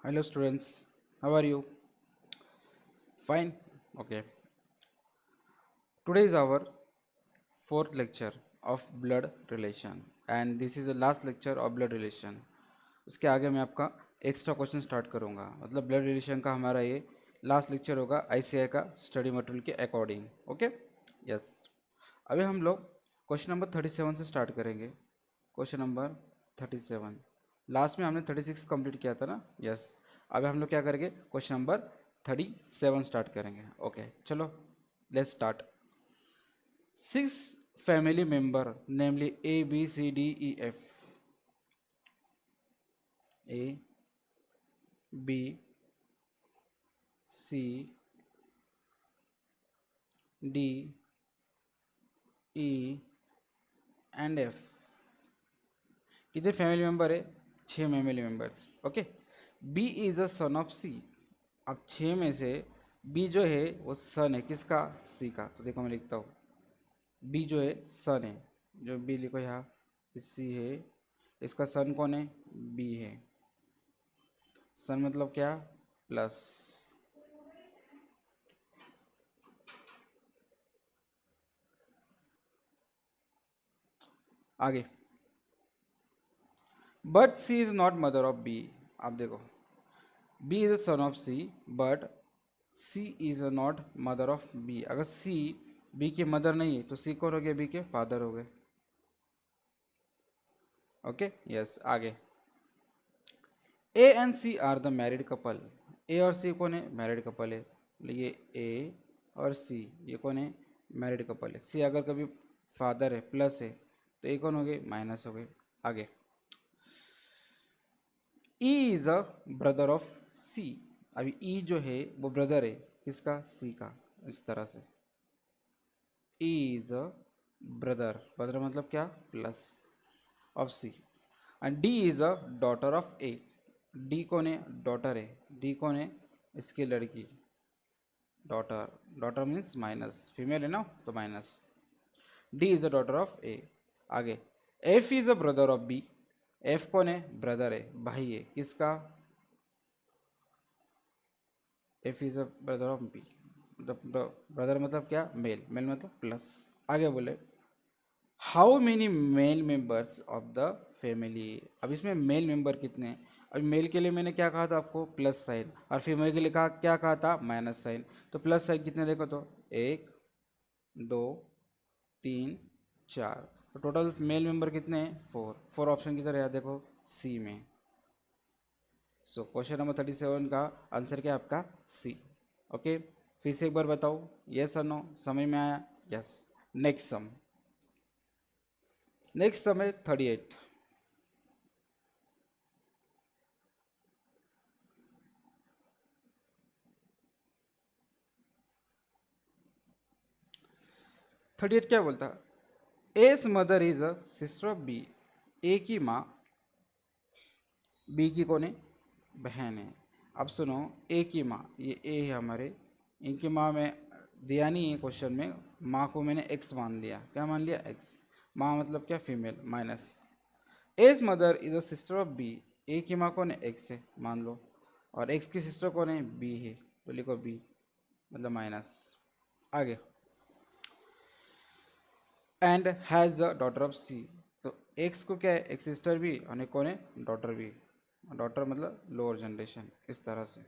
Hello students, how are you? Fine? Okay. Today is our fourth lecture of blood relation and this is the last lecture of blood relation. उसके आगे मैं आपका extra question start करूँगा मतलब blood relation का हमारा ये last lecture होगा आईसीआई का स्टडी मटेरियल के अकॉर्डिंग. Okay yes. अभी हम लोग क्वेश्चन नंबर 37 से स्टार्ट करेंगे. Question number 37. लास्ट में हमने 36 कंप्लीट किया था ना. यस. अभी हम लोग क्या करेंगे क्वेश्चन नंबर 37 स्टार्ट करेंगे. ओके चलो let's start. 6 family member namely A B C D E F. A B C D E and F. कितने फैमिली मेंबर है? 6 family members. Okay. B is a son of C. अब 6 में से B जो है वो सन है किसका? C का. तो देखो मैं लिखता हूँ B जो है सन है. जो B लिखो यहाँ C है. इसका सन कौन है? B है. सन मतलब क्या? प्लस. आगे. But C is not mother of B. आप देखो B is a son of C but C is a not mother of B. अगर सी बी की मदर नहीं है तो सी कौन हो गए? बी के फादर हो गए. Okay yes. आगे. A and C are the married couple. A और सी कौन है? मैरिड कपल है. ये ए और सी ये कौन है? मैरिड कपल है. सी अगर कभी फादर है प्लस है तो ये कौन हो गए? माइनस हो गए. आगे. E is a brother of C. अभी ई जो है वो ब्रदर है किसका? सी का. इस तरह से E is a brother. Brother मतलब क्या? Plus of C. And D is a daughter of A. D कौन है? डॉटर है. डी कौन है? इसकी लड़की. Daughter. Daughter means minus. Female है ना तो minus. D is a daughter of A. आगे. F is a brother of B. F कौन है? ब्रदर है, भाई है किसका? F is a brother of B. Brother मतलब क्या? मेल. मेल मतलब प्लस. आगे बोले how many male members of the family. अब इसमें मेल मेंबर कितने हैं? अभी मेल के लिए मैंने क्या कहा था आपको? Plus sign. और फीमेल के लिए कहा क्या कहा था? Minus sign. तो प्लस साइन कितने देखो तो 1 2 3 4. तो टोटल मेल मेंबर कितने हैं? 4. 4 ऑप्शन किधर है? देखो सी में. सो क्वेश्चन नंबर 37 का आंसर क्या है आपका? सी. ओके. फिर से एक बार बताओ यस और नो. समझ में आया? Yes. Next sum. Next sum है 38. 38 क्या बोलता? S mother is a sister of B. A की माँ बी की कौन है? बहन है. अब सुनो ए की माँ. ये ए है हमारे. इनकी माँ में दिया नहीं है क्वेश्चन में. माँ को मैंने एक्स मान लिया. क्या मान लिया? एक्स. माँ मतलब क्या? Female. Minus. A's mother is a sister of B. A की माँ कौन है? एक्स है मान लो. और एक्स की सिस्टर कौन है? बी है. तो लिखो बी मतलब माइनस. आगे. And has a daughter of C. तो एक्स को क्या है? एक सिस्टर भी और एक कौन है? डॉटर भी. डॉटर मतलब लोअर जनरेशन. इस तरह से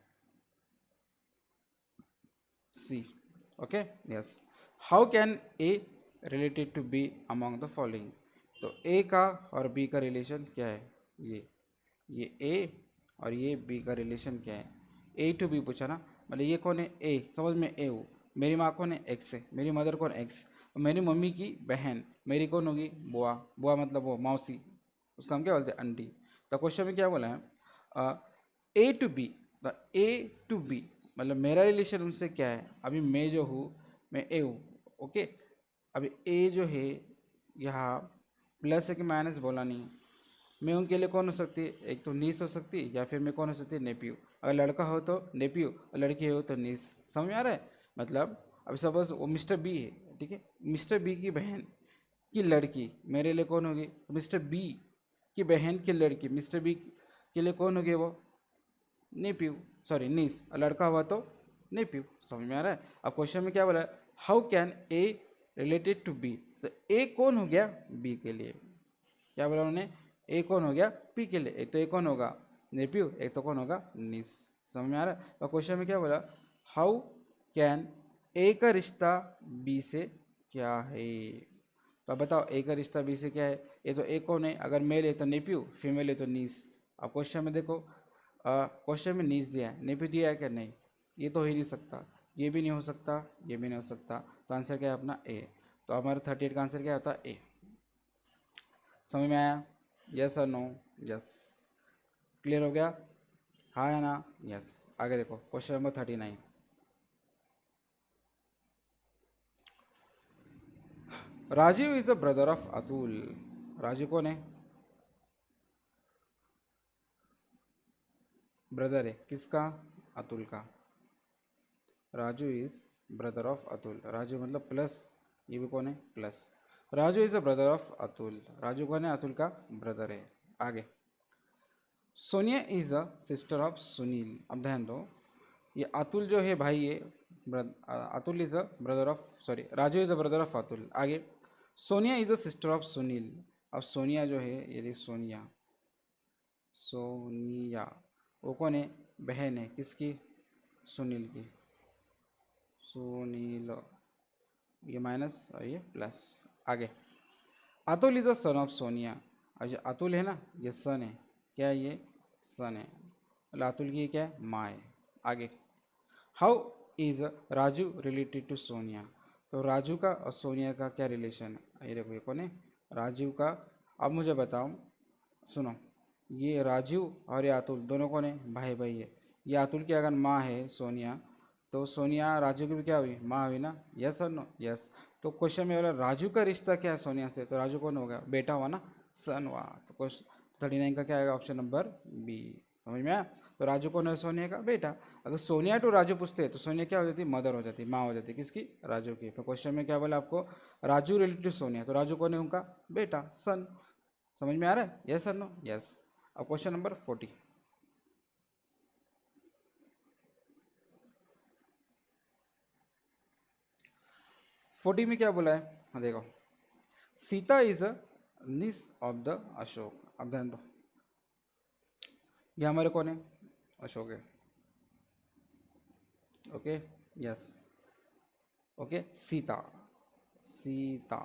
C. Okay yes. How can A related to B among the following. तो ए का और बी का रिलेशन क्या है? ये ए और ये बी का रिलेशन क्या है? ए टू बी पूछा ना. मतलब ये कौन है? ए. समझ में ए हूँ. मेरी माँ कौन है? एक्स है. मेरी मदर कौन? एक्स. और मेरी मम्मी की बहन मेरी कौन होगी? बुआ. बुआ मतलब वो मौसी. उसका हम क्या बोलते हैं? आंटी. तो क्वेश्चन में क्या बोला है? A to B. A to B मतलब मेरा रिलेशन उनसे क्या है? अभी मैं जो हूँ मैं ए हूँ. ओके. अभी ए जो है यहाँ प्लस है कि माइनस बोला नहीं. मैं उनके लिए कौन हो सकती है? एक तो नीस हो सकती है या फिर मैं कौन हो सकती है? नेप्यू. अगर लड़का हो तो नेप्यू और लड़की हो तो नीस. समझ में आ रहा है? मतलब अभी सपोज वो मिस्टर बी है. ठीक है. मिस्टर बी की बहन की लड़की मेरे लिए कौन होगी? मिस्टर बी की बहन की लड़की मिस्टर बी के लिए कौन होगी? वो नेप्यू, सॉरी नीस, लड़का हुआ तो नेप्यू। समझ में आ रहा है। अब क्वेश्चन में क्या बोला है, how can A related to B, तो ए कौन हो गया बी के लिए, क्या बोला उन्होंने, ए कौन हो गया पी के लिए, एक तो ए कौन होगा नेप्यू, एक तो कौन होगा नीस। समझ में आ रहा है। और क्वेश्चन में क्या बोला, हाउ कैन ए का रिश्ता बी से क्या है, तो अब बताओ ए का रिश्ता बी से क्या है, ये तो ए कौन है, अगर मेल है तो नेप्यू, फीमेल है तो नीस। अब क्वेश्चन में देखो, क्वेश्चन में नीस दिया है, नेप्यू दिया है क्या, नहीं, ये तो हो ही नहीं सकता, ये भी नहीं हो सकता, ये भी नहीं हो सकता, तो आंसर क्या है अपना ए। तो हमारा 38 का आंसर क्या होता है ए। समझ में आया, यस और नो, यस, क्लियर हो गया, हाँ या ना, यस। आगे देखो question number 39, Rajiv is the brother of Atul, Raju कौन है, ब्रदर है किसका, अतुल का, Raju is brother of Atul, Raju मतलब प्लस, ये भी कौन है plus, Raju is the brother of Atul, Raju कौन है, अतुल का ब्रदर है। आगे, Sonia is a sister of Sunil, अब ध्यान दो, ये अतुल जो है भाई ये, Atul is a brother of, sorry Raju is the brother of Atul. आगे, Sonia is the sister of Sunil, अब सोनिया जो है ये देखिए सोनिया, सोनिया वो कौन है, बहन है किसकी, सुनील की, सुनील, ये माइनस और ये प्लस। आगे, Atul is the son of Sonia, और जो अतुल है ना ये सन है, क्या है ये सन है, मतलब अतुल की क्या है माँ है। आगे, how is Raju related to Sonia, तो राजू का और सोनिया का क्या रिलेशन है, ये देखो ये कौन है राजू का। अब मुझे बताओ, सुनो, ये राजू और ये अतुल दोनों कौन है, भाई भाई है, ये अतुल की अगर माँ है सोनिया, तो सोनिया राजू की भी क्या हुई माँ हुई ना, यस और नो, यस। तो क्वेश्चन में बोला राजू का रिश्ता क्या है सोनिया से, तो राजू कौन हो गया बेटा हुआ ना, सन हुआ, तो क्वेश्चन 39 का क्या आएगा ऑप्शन नंबर बी। समझ में आया। तो राजू कौन है, सोनिया का बेटा। अगर सोनिया टू राजू पूछते तो सोनिया क्या हो जाती, मदर हो जाती, माँ हो जाती किसकी, राजू की। तो क्वेश्चन में क्या बोला आपको, राजू रिलेटिव सोनिया, तो राजू कौन है उनका बेटा सन। समझ में आ रहा है, यस सर नो, यस। अब क्वेश्चन नंबर 40, 40 में क्या बोला है, हाँ देखो, सीता इज अ निस ऑफ द अशोक, अब ध्यान दो, ये हमारे कौन है, अशोक है, okay, yes, okay, Sita, Sita,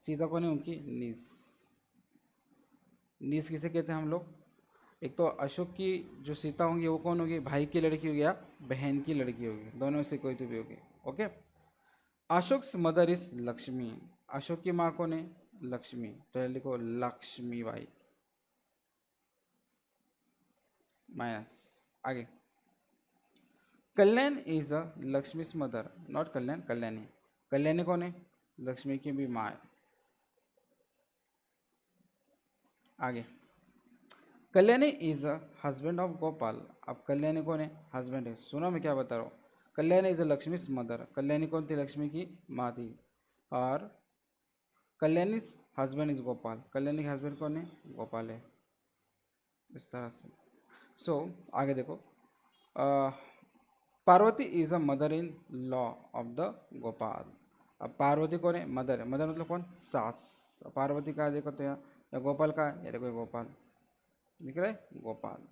Sita कौन है उनकी नीस, नीस किसे कहते हैं हम लोग, एक तो अशोक की जो सीता होंगी वो कौन होगी, भाई की लड़की होगी या बहन की लड़की होगी, दोनों में से कोई तो भी होगी, okay. Ashok mother is Lakshmi, Ashok की माँ कौन है, लक्ष्मी, तो ये लिखो लक्ष्मी बाई, माइनस। आगे, Kalyan is a Lakshmi mother, not Kalyan, Kalyani, Kalyani कौन है, लक्ष्मी की भी माँ है। आगे, Kalyani is a husband of Gopal, अब कल्याणी कौन है, हस्बैंड है, सुनो मैं क्या बता रहा हूँ, Kalyani is a Lakshmi mother, Kalyani कौन थी, लक्ष्मी की माँ थी, और कल्याणी हस्बैंड इज गोपाल, कल्याणी के हस्बैंड कौन है, गोपाल है, इस तरह से। सो आगे देखो, Parvati is a mother in law of the Gopal, अब पार्वती कौन है, मदर है, मदर मतलब कौन, सास, पार्वती का देखो तो या गोपाल का, या देखो गोपाल दिख रहा है, गोपाल,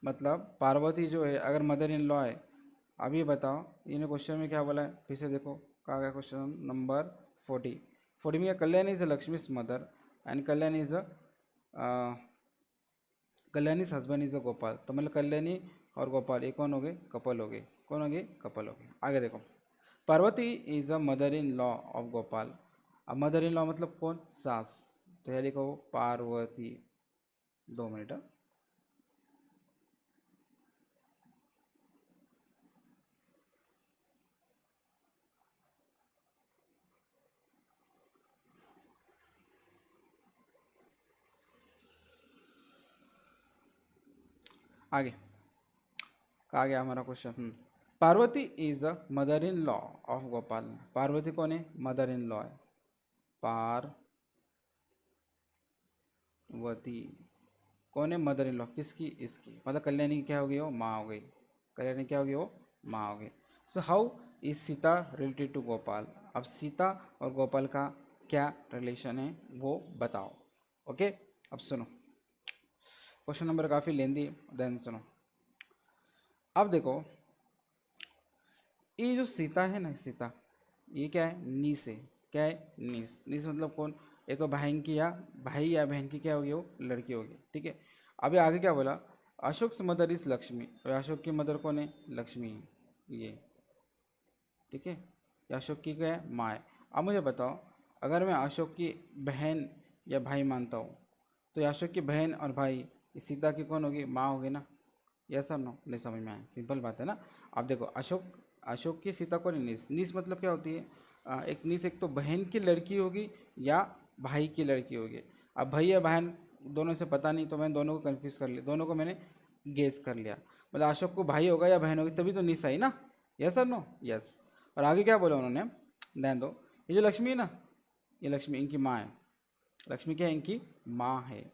मतलब पार्वती जो है अगर मदर इन लॉ है। अब ये बताओ, इन्हें क्वेश्चन में क्या बोला है, फिर से देखो, कहा गया क्वेश्चन नंबर 40, 40 में Kalyan is a Lakshmi mother and Kalyan is a Kalyani husband is a Gopal, तो मतलब कल्याणी और गोपाल ये कौन हो गए, कपल हो गए, कौन हो गए, कपल हो गए। आगे देखो, Parvati is a mother in law of Gopal, अब मदर इन लॉ मतलब कौन, सास, तो यह लिखो पार्वती, 2 मिनट, आगे कहा गया हमारा question, Parvati is a mother in law of Gopal, Parvati कौन है, मदर इन लॉ है, पार्वती कौन है, मदर इन लॉ, किसकी, इसकी, मतलब कल्याणी की क्या हो गई, वो माँ हो गई, कल्याणी क्या हो गई, वो माँ हो गई। So how is Sita related to Gopal, अब सीता और गोपाल का क्या रिलेशन है वो बताओ। ओके, अब सुनो, क्वेश्चन नंबर काफ़ी लेंदी है, देन सुनो। अब देखो, ये जो सीता है ना, सीता, ये क्या है, नीस है, क्या है, नीस, नीस मतलब कौन, ये तो भाई की या भाई या बहन की क्या होगी, वो लड़की होगी, ठीक है। अभी आगे क्या बोला, अशोक मदर इज लक्ष्मी, और अशोक की मदर कौन है, लक्ष्मी है, ये, ठीक है, ये अशोक की क्या है, माँ है। अब मुझे बताओ, अगर मैं अशोक की बहन या भाई मानता हूँ, तो ये अशोक की बहन और भाई, ये सीता की कौन होगी, माँ होगी ना, यस और नो, नहीं समझ में आया, सिंपल बात है ना। अब देखो, अशोक, अशोक की सीता को नहीं, नीस, नीस मतलब क्या होती है, एक नीस एक तो बहन की लड़की होगी या भाई की लड़की होगी। अब भाई या बहन दोनों से पता नहीं, तो मैंने दोनों को कन्फ्यूज़ कर लिया, दोनों को मैंने गेस कर लिया, मतलब अशोक को भाई होगा या बहन होगी, तभी तो नीस आई ना, यस और नो, यस। और आगे क्या बोला उन्होंने, ध्यान दो, ये जो लक्ष्मी है ना, ये लक्ष्मी इनकी माँ है, लक्ष्मी क्या है, इनकी माँ है,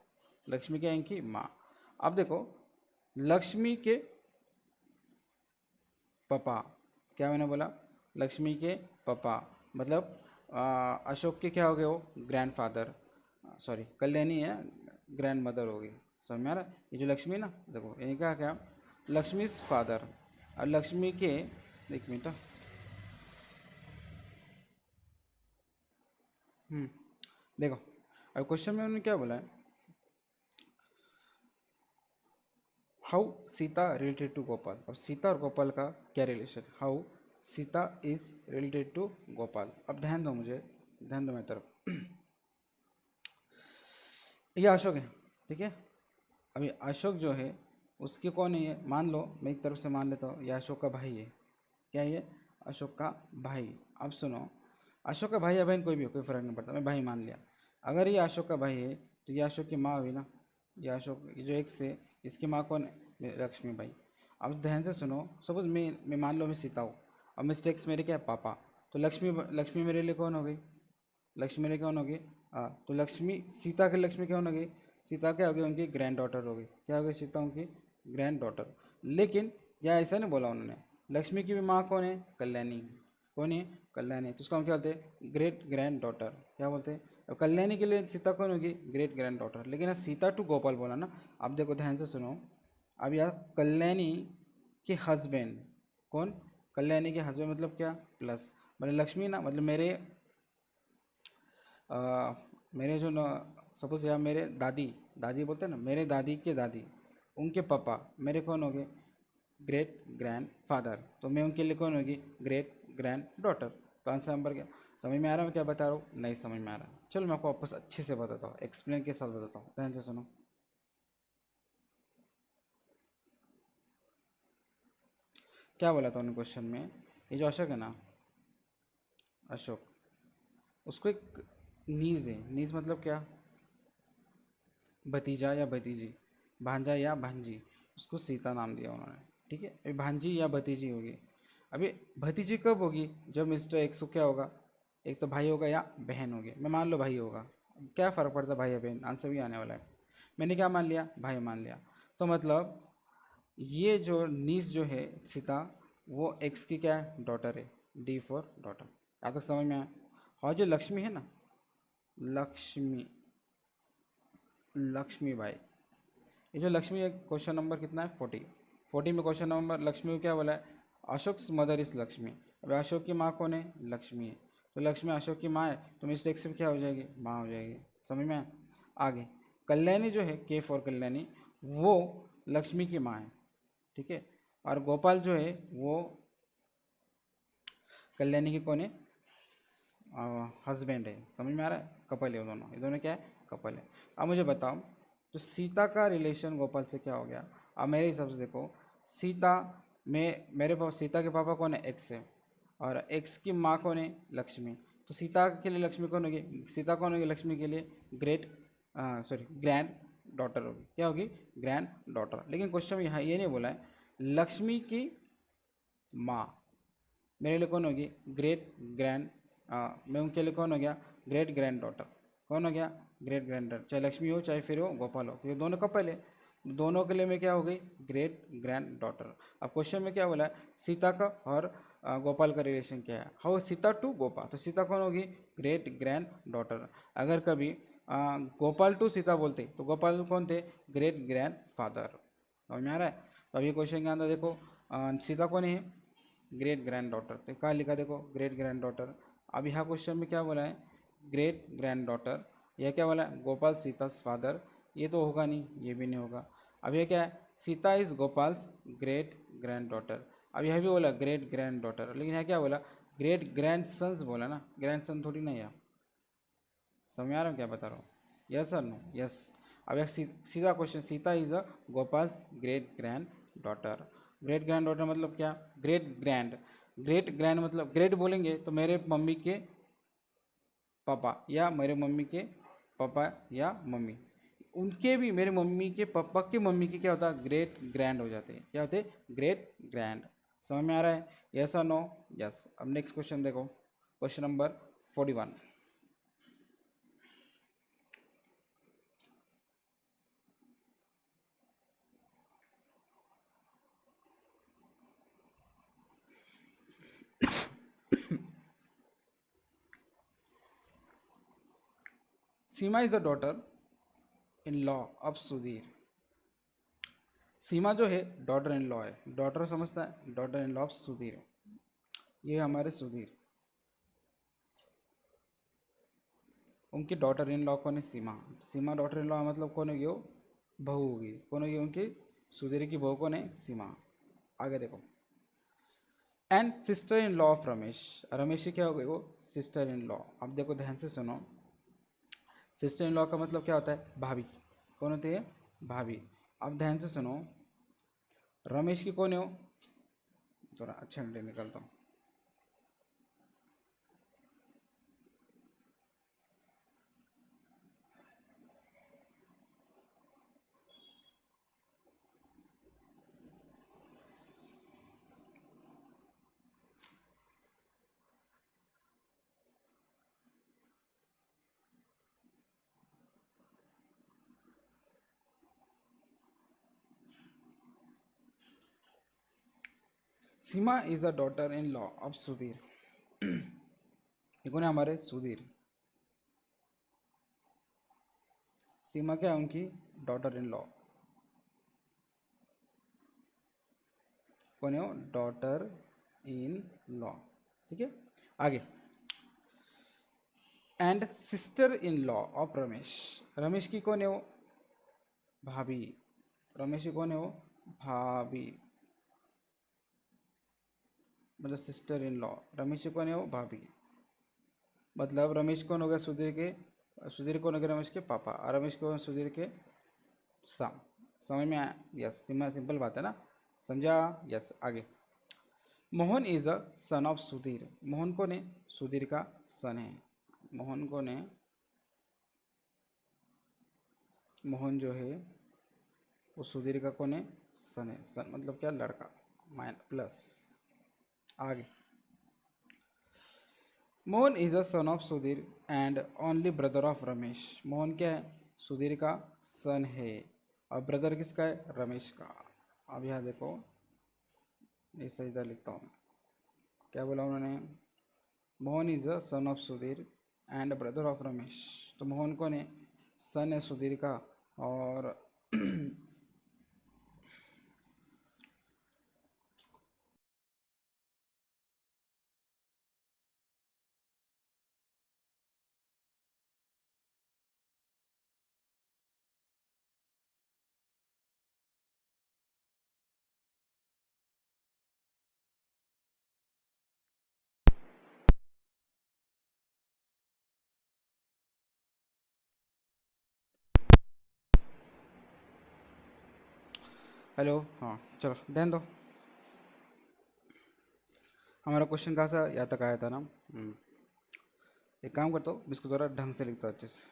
लक्ष्मी क्या है, इनकी माँ। अब देखो, लक्ष्मी के पापा, क्या मैंने बोला, लक्ष्मी के पापा, मतलब अशोक के क्या हो गए, वो ग्रैंडफादर, सॉरी कल्याणी है, ग्रैंड मदर होगी, समझ में आ रहा है। ये जो लक्ष्मी है ना, देखो ये क्या क्या, लक्ष्मी इज फादर, और लक्ष्मी के, एक मिनट, देखो, अब क्वेश्चन में उन्होंने क्या बोला है, how Sita related to Gopal, अब सीता और गोपाल का क्या relation, how Sita is related to Gopal. अब ध्यान दो मुझे, ध्यान दो मेरी तरफ, ये अशोक है, ठीक है। अभी अशोक जो है, उसके कौन है, ये मान लो, मैं एक तरफ से मान लेता हूँ, ये अशोक का भाई है, क्या ये, अशोक का भाई। अब सुनो, अशोक का भाई या बहन कोई भी हो, कोई फर्क नहीं पड़ता, मैं भाई मान लिया। अगर ये अशोक का भाई है, तो ये अशोक की माँ हुई ना, ये अशोक, ये जो एक्स है, इसकी माँ कौन है, लक्ष्मी बाई। अब ध्यान से सुनो, सपोज मैं मान लो मैं सीता हूँ, अब मिस्टेक्स मेरे क्या है, पापा, तो लक्ष्मी, लक्ष्मी मेरे लिए कौन हो गई, लक्ष्मी मेरे कौन होगी, हाँ, तो लक्ष्मी, सीता की लक्ष्मी कौन होगी, सीता क्या होगी, उनकी ग्रैंड डॉटर होगी, क्या होगी, सीता उनकी ग्रैंड डॉटर। लेकिन यह ऐसा नहीं बोला उन्होंने, लक्ष्मी की भी माँ कौन है, कल्याणी, कौन है, कल्याणी, तो उसको हम क्या बोलते हैं, ग्रेट ग्रैंड डॉटर, क्या बोलते हैं। अब कल्याणी के लिए सीता कौन होगी, ग्रेट ग्रैंड डॉटर, लेकिन यहाँ सीता टू गोपाल बोला ना। अब देखो ध्यान से सुनो, अब यह कल्याणी के हस्बैंड, कौन, कल्याणी के हस्बैंड मतलब क्या, प्लस, मतलब लक्ष्मी ना, मतलब मेरे मेरे जो न, सपोज या मेरे दादी, दादी बोलते हैं ना, मेरे दादी के दादी, उनके पापा मेरे कौन होंगे, ग्रेट ग्रैंड फादर, तो मैं उनके लिए कौन होगी, ग्रेट ग्रैंड डॉटर। तो आंसर नंबर क्या, समझ में आ रहा है मैं क्या बता रहा हूँ, नहीं समझ में आ रहा, चलो मैं आपको वापस अच्छे से बताता हूँ, एक्सप्लेन के साथ बताता हूँ, ध्यान से सुनो। क्या बोला था उन्होंने क्वेश्चन में, ये जो अशोक है ना, अशोक, उसको एक नीज है, नीज मतलब क्या, भतीजा या भतीजी, भांजा या भांजी, उसको सीता नाम दिया उन्होंने, ठीक है। अभी भांजी या भतीजी होगी, अभी भतीजी कब होगी, जब मिस्टर एक्स को क्या होगा, एक तो भाई होगा या बहन होगी, मैं मान लो भाई होगा, क्या फ़र्क पड़ता है भाई या बहन, आंसर भी आने वाला है। मैंने क्या मान लिया, भाई मान लिया, तो मतलब ये जो नीस जो है सीता, वो एक्स की क्या है, डॉटर है, डी फॉर डॉटर, यहाँ तक समझ में आया। और जो लक्ष्मी है ना, लक्ष्मी, लक्ष्मी बाई, ये जो लक्ष्मी है, क्वेश्चन नंबर कितना है, 40, 40 में क्वेश्चन नंबर लक्ष्मी को क्या बोला है, अशोक मदर इज लक्ष्मी, अब अशोक की माँ कौन है, लक्ष्मी है, तो लक्ष्मी अशोक की माँ है, तो मिस्टेक से क्या हो जाएगी, माँ हो जाएगी, समझ में आया? आगे कल्याणी जो है, के फॉर कल्याणी, वो लक्ष्मी की माँ है, ठीक है। और गोपाल जो है वो कल्याणी के कौन है, हस्बैंड है, समझ में आ रहा है, कपल है वो दोनों, ये दोनों क्या है, कपल है। अब मुझे बताओ, तो सीता का रिलेशन गोपाल से क्या हो गया। अब मेरे हिसाब से देखो, सीता में मेरे पास सीता के पापा कौन है, एक्स है, और एक्स की माँ कौन है, लक्ष्मी, तो सीता के लिए लक्ष्मी कौन होगी, सीता कौन होगी, लक्ष्मी के लिए ग्रेट, सॉरी ग्रैंड डॉटर होगी, क्या होगी, ग्रैंड डॉटर। लेकिन क्वेश्चन में यहाँ ये नहीं बोला है, लक्ष्मी की माँ मेरे लिए कौन होगी, ग्रेट ग्रैंड, मैं उनके लिए कौन हो गया, ग्रेट ग्रैंड डॉटर, कौन हो गया, ग्रेट ग्रैंड डॉटर, चाहे लक्ष्मी हो चाहे फिर हो गोपाल हो, ये दोनों कपल है। दोनों के लिए में क्या हो गई, ग्रेट ग्रैंड डॉटर। अब क्वेश्चन में क्या बोला है, सीता का और गोपाल का रिलेशन क्या है, हाउ सीता टू गोपाल, तो सीता कौन होगी, ग्रेट ग्रैंड डॉटर। अगर कभी गोपाल टू सीता बोलते तो गोपाल कौन थे, ग्रेट ग्रैंड फादर। समझ में आ रहा है। तो अभी क्वेश्चन के अंदर देखो सीता कौन है, ग्रेट ग्रैंड डॉटर, तो कहाँ लिखा देखो ग्रेट ग्रैंड डॉटर। अब यहाँ क्वेश्चन में क्या बोला है, ग्रेट ग्रैंड डॉटर, यह क्या बोला है, गोपाल सीतास फादर, ये तो होगा नहीं, ये भी नहीं होगा। अब ये क्या है, Sita is गोपाल्स great grand daughter. अब यह भी बोला ग्रेट ग्रैंड डॉटर, लेकिन यहाँ क्या बोला, ग्रेट ग्रैंड सन्स बोला ना, ग्रैंड सन थोड़ी ना यहाँ। समझ में आ रहा हूँ क्या बता रहा हूँ, यस और नो, यस। अब एक सीधा question, Sita is a गोपाल्स great grand daughter. Great grand daughter मतलब क्या, ग्रेट ग्रैंड, ग्रेट ग्रैंड मतलब ग्रेट बोलेंगे तो मेरे मम्मी के पापा या मेरे मम्मी के पापा या मम्मी, उनके भी मेरे मम्मी के पापा के मम्मी के क्या होता है, ग्रेट ग्रैंड हो जाते हैं, क्या होते हैं, ग्रेट ग्रैंड। समझ में आ रहा है, यस और नो, यस। अब नेक्स्ट क्वेश्चन देखो, question number 41। Seema is the daughter in law of Sudhir. Seema जो है डॉटर इन लॉ है, डॉटर समझता है, daughter in law of Sudhir, ये हमारे सुधीर, उनकी डॉटर इन लॉ कौन है, सीमा। सीमा डॉटर इन लॉ मतलब कौन होगी, वो बहू होगी, कौन होगी उनकी, सुधीर की बहू कौन है, सीमा। आगे देखो, and sister in law of Ramesh, Ramesh की क्या हो गई, वो सिस्टर इन लॉ। अब देखो ध्यान से सुनो, सिस्टर इन लॉ का मतलब क्या होता है, भाभी, कौन होती है, भाभी। अब ध्यान से सुनो, रमेश की कौन है वो, थोड़ा अच्छा निकलता हूँ। Seema is a daughter in law of Sudhir, ये कौन है, हमारे सुधीर। सीमा क्या है उनकी डॉटर इन लॉ, कौन है वो, डॉटर इन लॉ। ठीक है, आगे, and sister in law of Ramesh, Ramesh की कौन है वो, भाभी, रमेश की कौन है वो, भाभी, मतलब सिस्टर इन लॉ, रमेश की कौन है वो, भाभी। मतलब रमेश कौन हो गया, सुधीर के, सुधीर कौन हो गया, रमेश के पापा, और रमेश कौन, सुधीर के सा। समझ में आया, यस, सिंपल बात है ना, समझा, यस। आगे, Mohan is a son of Sudhir, Mohan कौन है, सुधीर का सन है, मोहन कौन है, मोहन जो है वो सुधीर का कौन है, सन है, सन मतलब क्या, लड़का, माइन प्लस। आगे, Mohan is a son of Sudhir and only brother of Ramesh, Mohan क्या है, सुधीर का सन है, और ब्रदर किसका है, रमेश का। अब यहाँ देखो, ये सही लिखता हूँ, क्या बोला उन्होंने, Mohan is a son of Sudhir and brother of Ramesh, तो मोहन कौन है, सन है सुधीर का, और हेलो, हाँ चलो ध्यान दो, हमारा क्वेश्चन कहाँ से यहाँ तक आया था ना। एक काम करता हूँ, इसको थोड़ा ढंग से लिखता हूँ अच्छे से।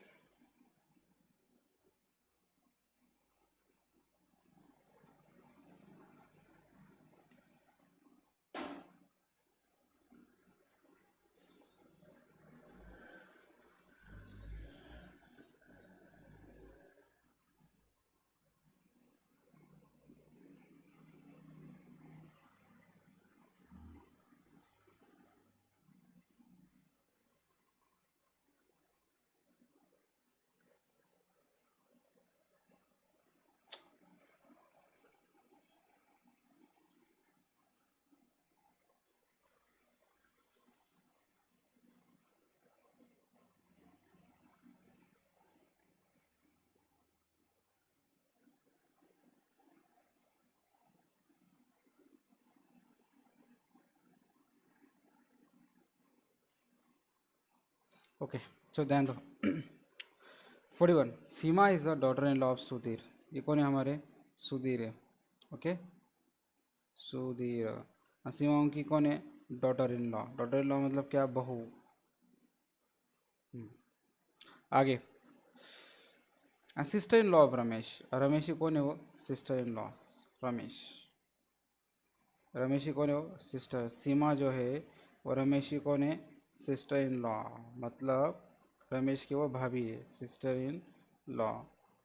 ओके, तो ध्यान दो। 41, Seema is the daughter in law of Sudhir. ये कौन है हमारे? सुधीर है। ओके, सुधीर। सीमा की कौन है? Daughter in law. Daughter in law मतलब क्या? बहू। आगे, sister in law of Ramesh. Ramesh ही कौन है? वो sister in law. Ramesh. Ramesh ही कौन है? वो सिस्टर। सीमा जो है वो रमेश ही कौन है? Sister in law. मतलब रमेश की वो भाभी है, सिस्टर इन लॉ।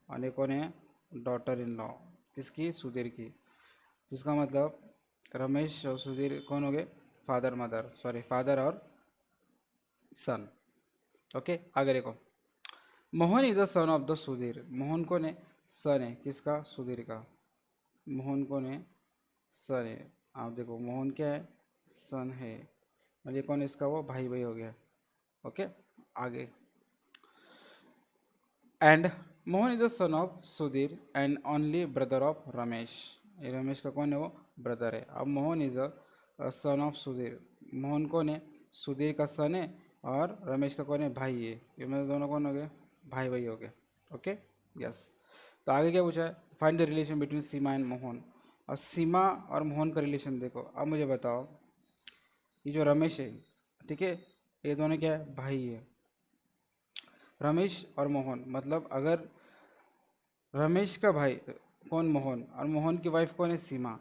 और ये कौन है? Daughter in law. किसकी? सुधीर की। इसका मतलब रमेश और सुधीर कौन हो गए? फादर मदर, सॉरी फादर और सन। ओके, आगे देखो। Mohan is the son of the Sudhir. Mohan कौन है? सन है किसका? सुधीर का। मोहन कौन है? सन है। आप देखो, मोहन क्या है? सन है। और ये कौन है इसका? वो भाई भाई हो गया। ओके, आगे। And Mohan is the son of Sudhir and only brother of Ramesh. ये रमेश का कौन है? वो ब्रदर है। अब Mohan is a son of Sudhir. Mohan कौन है? सुधीर का सन है। और रमेश का कौन है? भाई है। ये मतलब दोनों कौन हो गए? भाई भाई हो गए। Okay, yes. तो आगे क्या पूछा है? Find the relation between Seema and Mohan. और सीमा और मोहन का रिलेशन देखो। अब मुझे बताओ, ये जो रमेश है, ठीक है, ये दोनों क्या है? भाई है। रमेश और मोहन, मतलब अगर रमेश का भाई कौन? मोहन। और मोहन की वाइफ कौन है? सीमा।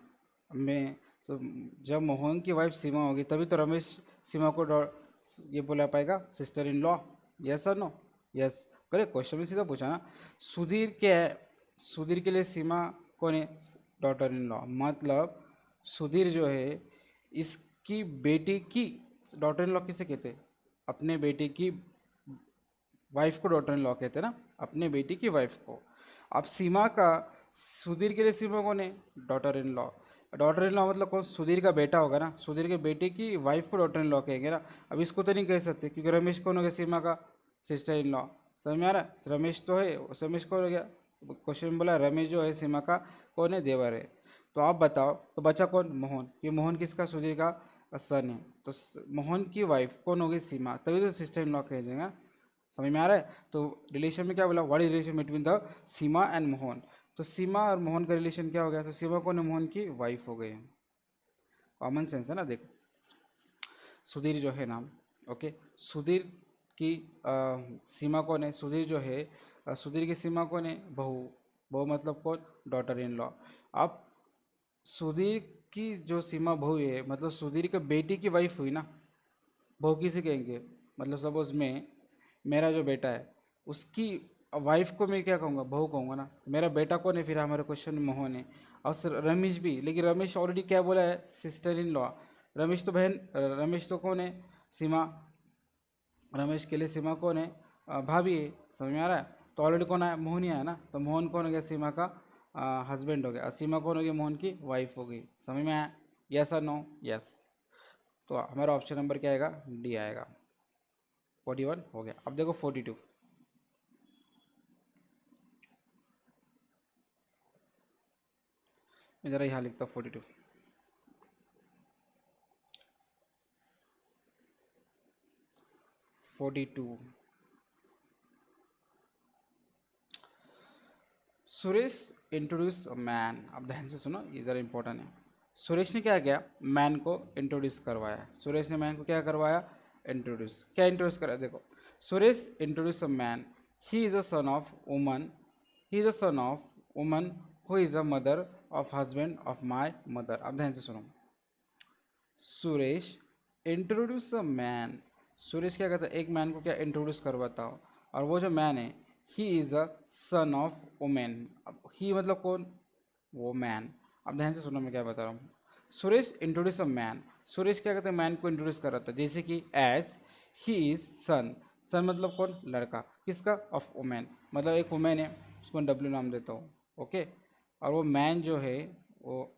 मैं तो जब मोहन की वाइफ सीमा होगी तभी तो रमेश सीमा को ये बोला पाएगा सिस्टर इन लॉ। यस और नो? यस। करे, क्वेश्चन में सीधा पूछा ना। सुधीर क्या है? सुधीर के लिए सीमा कौन है? Daughter in law. मतलब सुधीर जो है, इसकी बेटी की डॉटर इन लॉ किसे कहते हैं? अपने बेटे की वाइफ को डॉटर इन लॉ कहते हैं ना, अपने बेटी की वाइफ को। अब सीमा का, सुधीर के लिए सीमा कौन है? Daughter in law. Daughter in law मतलब कौन? सुधीर का बेटा होगा ना, सुधीर के बेटे की वाइफ को डॉटर इन लॉ कहेंगे ना। अब इसको तो नहीं कह सकते क्योंकि रमेश कौन हो गया? सीमा का सिस्टर इन लॉ। समझ में आ रहा है? रमेश तो है, रमेश कौन हो गया? क्वेश्चन में बोला रमेश जो है सीमा का कौन है? देवर है। तो आप बताओ, तो बचा कौन? मोहन। ये मोहन किसका? सुधीर का सन है। तो मोहन की वाइफ कौन होगी? सीमा। तभी तो सिस्टर इन लॉ कह देगा। समझ में आ रहा है? तो रिलेशन में क्या बोला? What is relation between the Seema and Mohan. तो सीमा और मोहन का रिलेशन क्या हो गया? तो सीमा कौन है? मोहन की वाइफ हो गई। कॉमन सेंस है ना, देखो। सुधीर जो है नाम, ओके, सुधीर की सीमा कौन है? सुधीर जो है, सुधीर की सीमा कौन है? बहू। बहू मतलब कौन? Daughter in law. अब सुधीर की जो सीमा बहू है, मतलब सुधीर के बेटी की वाइफ हुई ना। बहू किसे कहेंगे? मतलब सपोज में मेरा जो बेटा है, उसकी वाइफ को मैं क्या कहूँगा? बहू कहूँगा ना। मेरा बेटा कौन है फिर? हमारे क्वेश्चन में मोहन है। और रमेश भी, लेकिन रमेश ऑलरेडी क्या बोला है? Sister in law. रमेश तो बहन, रमेश तो कौन है? सीमा। रमेश के लिए सीमा कौन है? भाभी है। समझ में आ रहा है? तो ऑलरेडी कौन आया? मोहन ही आया ना। तो मोहन कौन हो गया? सीमा का हस्बैंड हो गया। और सीमा कौन हो गई? मोहन की वाइफ हो गई। समझ में आया? यस और नो? यस। तो हमारा ऑप्शन नंबर क्या आएगा? डी आएगा। 41 हो गया। अब देखो 42। मैं ज़रा यहाँ लिखता हूँ 42। 42, सुरेश इंट्रोड्यूस मैन। अब ध्यान से सुनो, ये ज़रा इंपॉर्टेंट है। सुरेश ने क्या किया? मैन को इंट्रोड्यूस करवाया। सुरेश ने मैन को क्या करवाया? इंट्रोड्यूस। क्या इंट्रोड्यूस करा? देखो, Suresh introduce a man. He is a son of woman. He is a son of woman who is a mother of husband of my mother. अब ध्यान से सुनो। Suresh introduce a man. Suresh क्या कहता है? एक मैन को क्या इंट्रोड्यूस करवाता हो। और वो जो मैन है, he is a son of women. अब ही मतलब कौन? वो मैन। अब ध्यान से सुनो मैं क्या बता रहा हूँ। Suresh introduce a man. Suresh क्या कहते हैं? मैन को इंट्रोड्यूस कराता है। जैसे कि एज ही इज सन। सन मतलब कौन? लड़का। किसका? Of women. मतलब एक वुमेन है, उसको डब्ल्यू नाम देता हूँ। ओके। और वो मैन जो है वो,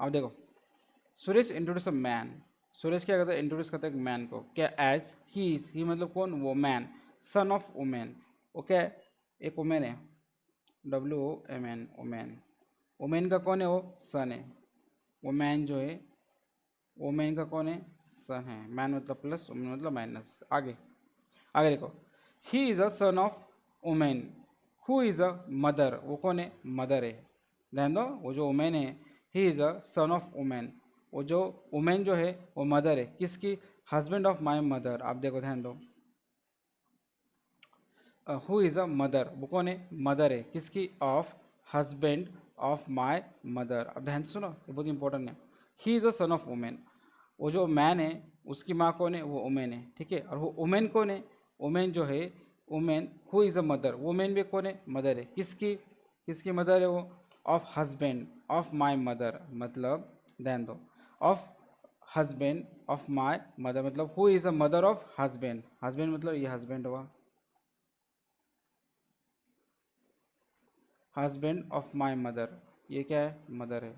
अब देखो, Suresh introduce a man. Suresh क्या करता है, इंट्रोड्यूस करता है एक मैन को, क्या, एज ही इज, ही मतलब कौन, वो man, sun of women. Okay, एक वुमेन है, WOMN, वुमेन। वुमेन का कौन है, वो सन है। वो मैन जो है, वो मैन का कौन है, सन है। मैन मतलब प्लस, वुमेन मतलब माइनस। आगे आगे देखो, ही is a son of women who is a mother. वो कौन है, मदर है। ध्यान दो, वो जो वुमेन है, ही is a son of women, वो जो वुमेन जो है वो मदर है किसकी, हस्बैंड ऑफ माई मदर। आप देखो, ध्यान दो, हु इज़ अ मदर, वो कौन है, मदर है किसकी, of husband of my mother. अब ध्यान से सुनो, ये बहुत इंपॉर्टेंट है। He is a son of women, वो जो मैन है उसकी माँ कौन है, वो वुमेन है, ठीक है। और वो वुमेन कौन है, वुमेन जो है, women who is a mother, women भी कौन है, मदर है किसकी, किसकी मदर है वो, of husband of my mother. मतलब ध्यान दो, of husband of my mother, मतलब who is a mother of husband. Husband मतलब ये हस्बैंड हुआ, हस्बैंड ऑफ माई मदर, ये क्या है, मदर है।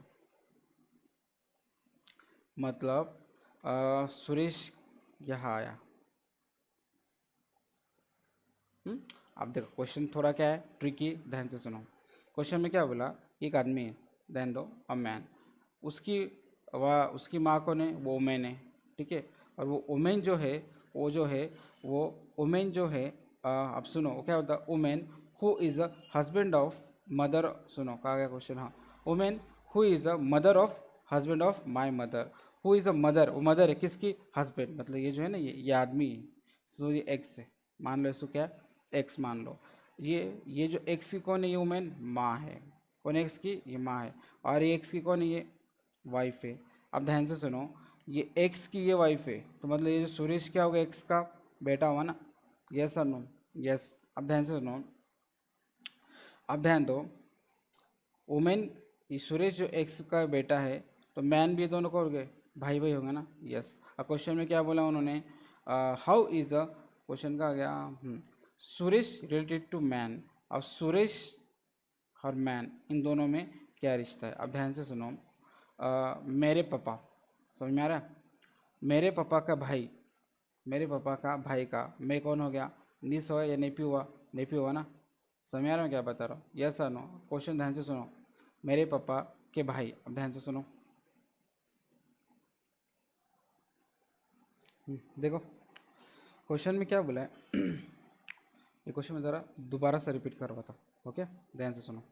मतलब सुरेश यहाँ आया। अब देखो, क्वेश्चन थोड़ा क्या है, ट्रिकी, ध्यान से सुनो। क्वेश्चन में क्या बोला, एक आदमी है, ध्यान दो, अ मैन, उसकी वह उसकी माँ कौन है, वो वुमेन है, ठीक है। और वो वुमेन जो है, वो जो है, वो वुमेन जो है, अब सुनो, वो क्या होता है, women who is a husband of mother. सुनो, कहा गया क्वेश्चन, हाँ, women who is a mother of husband of my mother. Who is a mother, वो मदर है किसकी, हस्बैंड, मतलब ये जो है ना, ये आदमी है, सो ये एक्स है, मान लो इसको क्या, एक्स मान लो। ये जो एक्स की कौन है, ये वुमेन माँ है, कौन एक्स की, ये माँ है। और ये एक्स की कौन है, ये वाइफ है। अब ध्यान से सुनो, ये एक्स की ये वाइफ है, तो मतलब ये जो सुरेश क्या होगा, एक्स का बेटा हुआ ना, यस और नो, यस। अब ध्यान से सुनो, अब ध्यान दो, वुमेन, ये सुरेश जो एक्स का बेटा है, तो मैन भी दोनों को हो गए, भाई भाई होंगे ना, यस। अब क्वेश्चन में क्या बोला उन्होंने, हाउ इज अ, क्वेश्चन का आ गया, सुरेश रिलेटेड टू मैन। अब सुरेश और मैन, इन दोनों में क्या रिश्ता है। अब ध्यान से सुनो, मेरे पापा, समझ में आ रहा है, मेरे पापा का भाई, मेरे पापा का भाई का मैं कौन हो गया, निस हुआ या नेपी हुआ, नेपी हुआ ना। समझ में आ रहा हूँ क्या बता रहा हूँ, यस और नो। क्वेश्चन ध्यान से सुनो, मेरे पापा के भाई, अब ध्यान से सुनो, देखो क्वेश्चन में क्या बोला है, ये क्वेश्चन में ज़रा दोबारा से रिपीट करवाता, ओके, ध्यान से सुनो।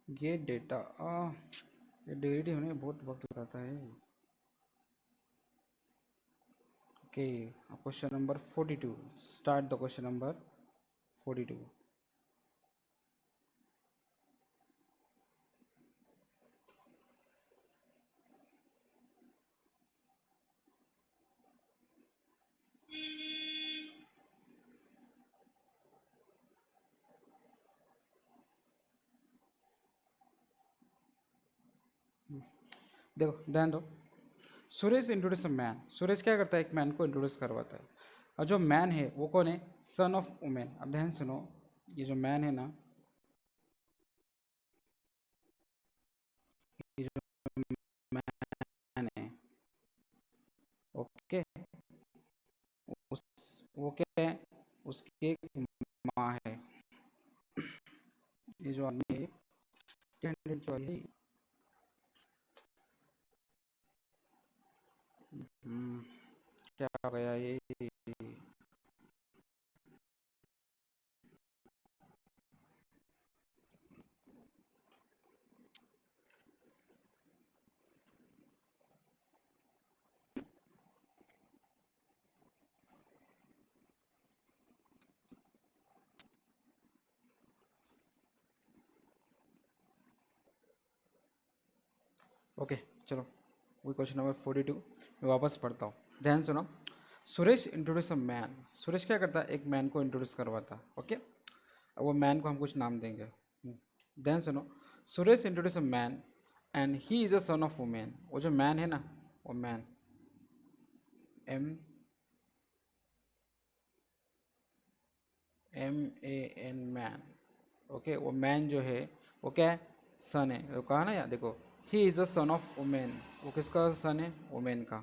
ये डेटा ये डिलीट होने में बहुत वक्त लगाता है। Okay, question number 42, start the question number 42। देखो ध्यान दो, Suresh introduce a man, Suresh क्या करता है, एक मैन को इंट्रोड्यूस करवाता है। और जो मैन है वो कौन है, सन ऑफ वुमेन। अब ध्यान सुनो, ये जो मैन है ना, ये जो मैन है, ओके, उस वो क्या है, उसकी एक माँ है। ये जो आदमी है, कैंडिडेट वाली है, क्या हो गया ये, ओके चलो, वही क्वेश्चन नंबर 42 मैं वापस पढ़ता हूँ, ध्यान सुनो। Suresh introduce a man, Suresh क्या करता है, एक मैन को इंट्रोड्यूस करवाता। ओके, अब वो मैन को हम कुछ नाम देंगे। ध्यान सुनो, Suresh introduce a man and he is a son of women. वो जो मैन है ना, वो man, M M A N man. Okay, वो मैन जो है वो क्या है, सन है। वो कहा ना यार, देखो, ही is a son of women, वो किसका सन है, वुमेन का।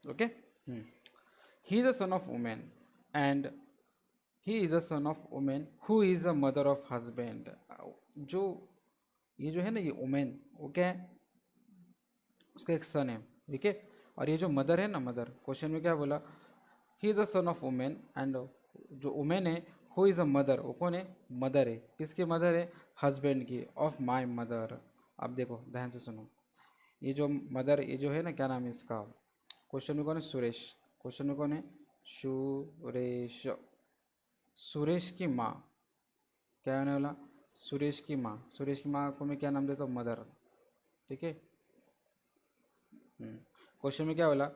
Okay, he is a son of women and he is a son of women who is a mother of husband. जो ये जो है ना, ये वुमेन, वो क्या है, उसका एक सन है। ठीक है, और ये जो मदर है ना, मदर, क्वेश्चन में क्या बोला, he is the sun of women and जो वुमेन है हु इज़ अ मदर, वो कौन है, मदर है, किसकी मदर है, हस्बैंड की, ऑफ माई मदर। अब देखो ध्यान से सुनो, ये जो मदर, ये जो है ना, क्या नाम है इसका, क्वेश्चन में कौन है, सुरेश, क्वेश्चन में कौन है, सुरेश, सुरेश की माँ, क्या होने वाला, सुरेश की माँ, सुरेश की माँ को मैं क्या नाम देता हूँ, मदर। ठीक है, क्वेश्चन में क्या बोला,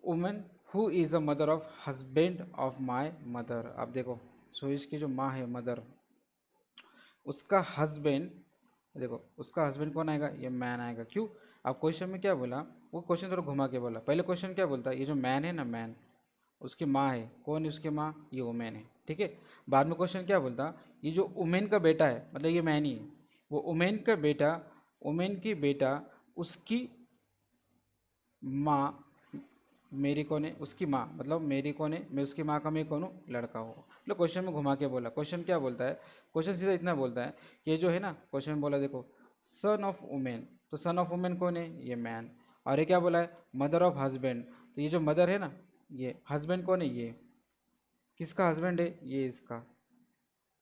women who is a mother of husband of my mother. अब देखो, सुरेश की जो माँ है, मदर, उसका हस्बैंड, देखो उसका हस्बैंड कौन आएगा, ये मैन आएगा। क्यों, अब क्वेश्चन में क्या बोला, वो क्वेश्चन थोड़ा घुमा के बोला। पहले क्वेश्चन क्या बोलता है, ये जो मैन है ना, मैन, उसकी माँ है, कौन है उसकी माँ, ये वुमेन है। ठीक है, बाद में क्वेश्चन क्या बोलता, ये जो वुमेन का बेटा है, मतलब ये मैन ही है, वो वुमेन का बेटा, वुमेन की बेटा, उसकी माँ, मेरी कौन है, उसकी माँ, मतलब मेरी कौन है, मैं उसकी माँ का मैं कौन हूँ, लड़का हूँ। मतलब क्वेश्चन में घुमा के बोला। क्वेश्चन क्या बोलता है, क्वेश्चन सीधा इतना बोलता है कि ये जो है ना, क्वेश्चन में बोला देखो, सन ऑफ वुमेन, तो सन ऑफ वुमेन कौन है, ये मैन। और ये क्या बोला है, मदर ऑफ हस्बैंड, तो ये जो मदर है ना, ये हस्बैंड कौन है, ये किसका हस्बैंड है, ये इसका।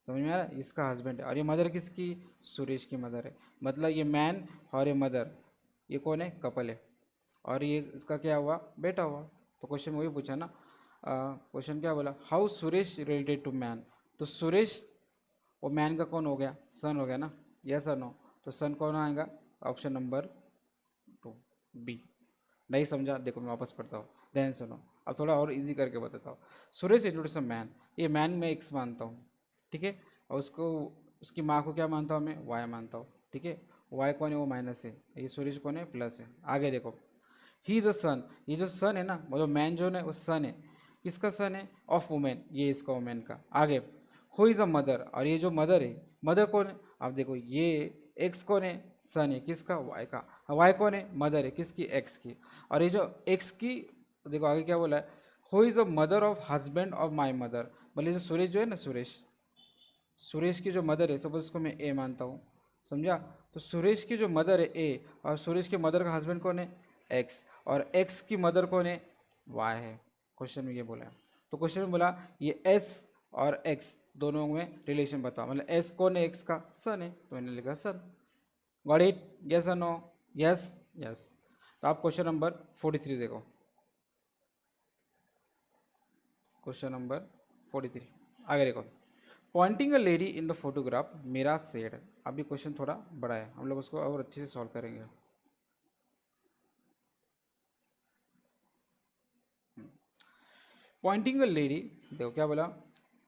समझ में आ रहा है, इसका हस्बैंड है। और ये मदर किसकी, सुरेश की मदर है। मतलब ये मैन और ये मदर, ये कौन है, कपल है। और ये इसका क्या हुआ, बेटा हुआ। तो क्वेश्चन वही पूछा ना, क्वेश्चन क्या बोला, how Suresh related to man. तो सुरेश वो मैन का कौन हो गया, सन हो गया ना, यस और नो। तो सन कौन आएगा, ऑप्शन नंबर 2, बी। नहीं समझा, देखो मैं वापस पढ़ता हूँ, ध्यान सुनो। अब थोड़ा और इजी करके बताता हूँ। सुरेश इंट्रोड्यूस अ मैन, ये मैन में एक्स मानता हूँ, ठीक है, और उसको, उसकी माँ को क्या मानता हूँ मैं, वाई मानता हूँ। ठीक है, वाई कौन है, वो माइनस है, ये सुरेश कौन है, प्लस है। आगे देखो, ही द सन, ये जो सन है ना, मतलब मैन जो है वो सन है, किसका सन है, ऑफ वुमेन, ये इसका वुमेन का। आगे, हु इज़ अ मदर, और ये जो मदर है, मदर कौन है, आप देखो ये एक्स कौन है, सन है, किसका, वाई का। वाई कौन है, मदर है, किसकी, एक्स की। और ये जो एक्स की, देखो आगे क्या बोला है, who is a mother of husband of my mother. मतलब जो सुरेश जो है ना, सुरेश, सुरेश की जो मदर है, सपोज इसको मैं ए मानता हूँ, समझा। तो सुरेश की जो मदर है ए, और सुरेश के मदर का हस्बैंड कौन है, एक्स, और एक्स की मदर कौन है, वाई है। क्वेश्चन में ये बोला है। तो क्वेश्चन में बोला ये एस और एक्स दोनों में रिलेशन बताओ, मतलब एस कौन है, एक्स का सन है, तो मैंने लिखा सन। गॉट इट, यस और नो, यस, यस। तो आप क्वेश्चन नंबर 43 देखो, क्वेश्चन नंबर 43, आगे देखो, pointing a lady in the photograph, Meera said. अभी क्वेश्चन थोड़ा बड़ा है, हम लोग उसको और अच्छे से सॉल्व करेंगे। पॉइंटिंग अ लेडी, देखो क्या बोला,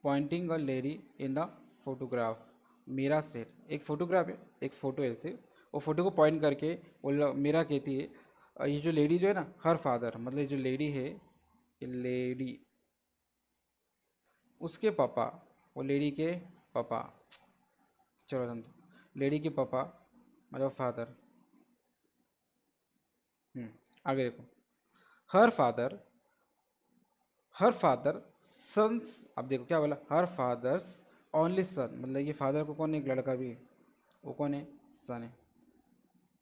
pointing a lady in the photograph, Meera said. एक फोटोग्राफ है, एक फ़ोटो है ऐसे, वो फोटो को पॉइंट करके वो मेरा कहती है, ये जो लेडी जो है ना, हर फादर, मतलब ये जो लेडी है, ये लेडी, उसके पापा, वो लेडी के पापा, चलो लेडी के पापा, मतलब फादर। आगे देखो, her father, her father sons, अब देखो क्या बोला, हर फादर्स ओनली सन, मतलब ये फादर को कौन है, एक लड़का भी है, वो कौन है, सन है।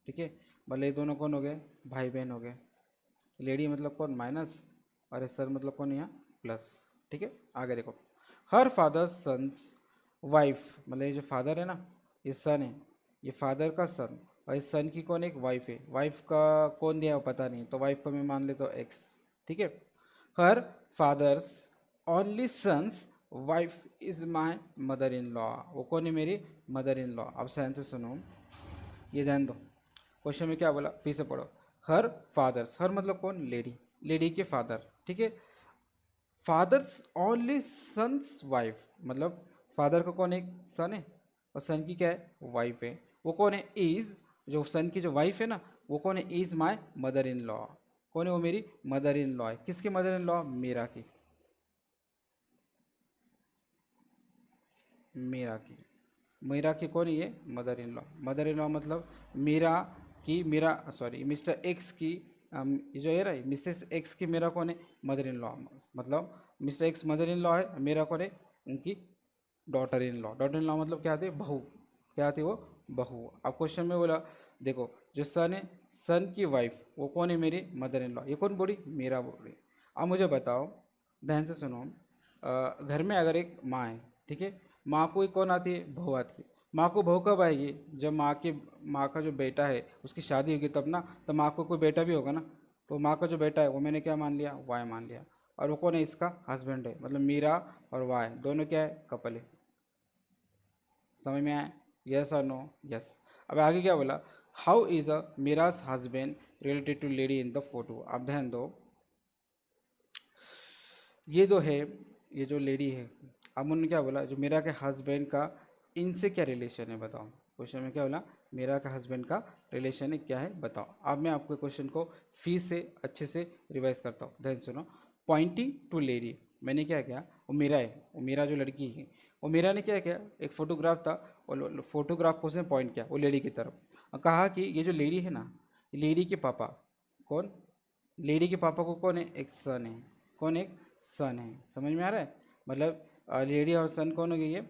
ठीक है, मतलब ये दोनों कौन हो गए, भाई बहन हो गए। लेडी मतलब कौन, माइनस, और ये सर मतलब कौन, यहाँ प्लस। ठीक है, आगे देखो, हर फादर सन्स वाइफ, मतलब ये जो फादर है ना, ये सन है, ये फादर का सन, और इस सन की कौन एक वाइफ है। वाइफ का कौन दिया है वो पता नहीं, तो वाइफ को मैं मान लेता हूँ एक्स। ठीक है, her father's only sons wife is my mother in law. वो कौन है? मेरी मदर इन लॉ। अब ध्यान से सुनो, ये ध्यान दो, क्वेश्चन में क्या बोला, फिर से पढ़ो। हर फादर्स, हर मतलब कौन? लेडी, लेडी के फादर, ठीक है। फादर्स ओनली सन्स वाइफ, मतलब फादर का कौन? एक सन है, और सन की क्या है? वाइफ है। वो कौन है? इज, जो सन की जो वाइफ है ना, वो कौन है? Is my mother in law. कौन है? वो मेरी मदर इन लॉ है। किसकी मदर इन लॉ? मीरा की, मीरा की। मीरा की कौन है? ये mother in law. Mother in law मतलब मीरा की, मीरा सॉरी मिस्टर एक्स की, ये जो है ना मिसेस एक्स की, मेरा कौन है? Mother in law. मतलब mister X mother in law है, मेरा कौन है? उनकी daughter in law. Daughter in law मतलब क्या आती है? बहू। क्या आती है? वो बहू। अब क्वेश्चन में बोला, देखो जो सन है, सन की वाइफ वो कौन है? मेरी मदर इन लॉ। ये कौन बोली? मेरा बोली। अब मुझे बताओ, ध्यान से सुनो, घर में अगर एक माँ है, ठीक है, माँ को ही कौन आती है? बहू आती है। माँ को बहू कब आएगी? जब माँ का जो बेटा है उसकी शादी होगी तब ना। तो माँ को कोई बेटा भी होगा ना, तो माँ का जो बेटा है वो मैंने क्या मान लिया? वाई मान लिया। और वो कौन है? इसका हस्बैंड है, मतलब मीरा और वाई दोनों क्या है? कपल है। समझ में आया? यस और नो? यस। अब आगे क्या बोला? How is a Meera's husband related to lady in the photo. अब ध्यान दो, ये जो है, ये जो लेडी है, अब उन्होंने क्या बोला? जो मेरा के हस्बैंड का इनसे क्या रिलेशन है बताओ। क्वेश्चन में क्या बोला? मेरा का हस्बैंड का रिलेशन है, क्या है बताओ। अब मैं आपको क्वेश्चन को फिर से अच्छे से रिवाइज करता हूँ, ध्यान सुनो। पॉइंटिंग टू लेडी, मैंने क्या किया? वो मेरा है, वो मेरा जो लड़की है, वो मेरा ने क्या किया? एक फोटोग्राफ था, और फोटोग्राफ को उसने पॉइंट किया वो लेडी की तरफ, और कहा कि ये जो लेडी है ना, लेडी के पापा कौन? लेडी के पापा को कौन है? एक सन है। कौन? एक सन है। समझ में आ रहा है? मतलब लेडी और सन कौन हो गई? ये